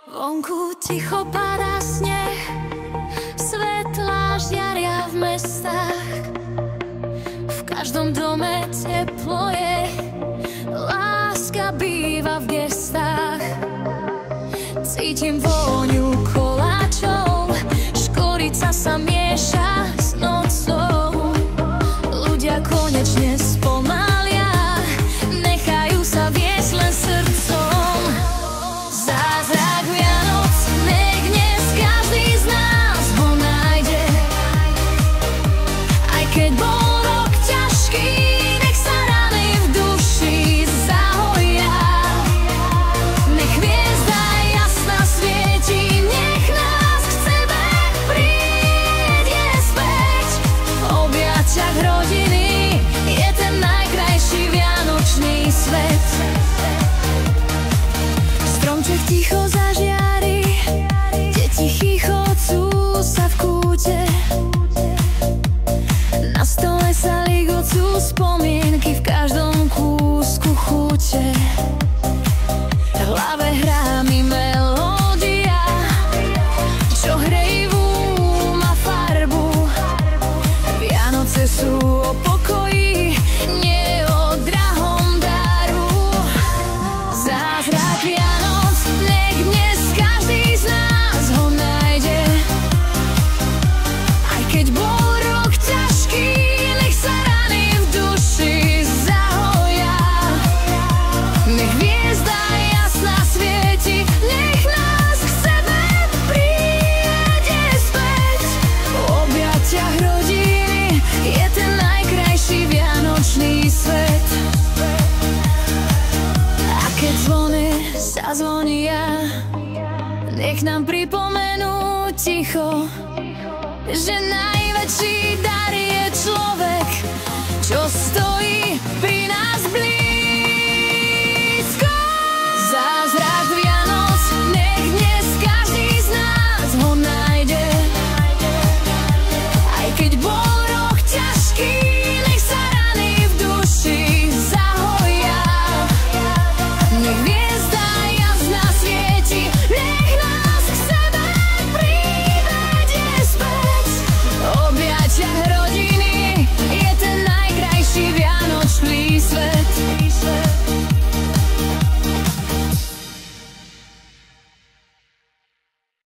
Vonku ticho padá sneh, svetlá žiaria v mestách. V každom dome teplo je, láska býva v gestách. Cítim vôňu koláčov, škorica sa mieša s nocou. Ľudia konečne spomalia, nechajú sa viesť len srdcom. Zázrak Vianoc, nech dnes každý z nás ho nájde. Aj keď bol rok ťažký, nech sa rany v duši zahoja. Nech hviezda jasná svieti, nech nás k sebe príde späť. V objatiach rodiny je ten najkrajší vianočný svet. Stromček ticho zažiari, deti chichocú sa v kúte. Na stole sa ligocú spomienky v každom kúsku chute. V hlave hrá mi melódia, čo hrejivú má farbu. Vianoce sú o pokoji, nie o drahom daru. Zázrak Vianoc, nech dnes každý z nás ho nájde. Aj keď bol rok ťažký, nech sa rany v duši zahoja. Nech hviezda jasná svieti, nech nás k sebe príde späť. V objatiach rodiny je ten najkrajší vianočný svet. A keď zvony zazvonia, nech nám pripomenú ticho, že najväčší dar je človek, čo stojí pri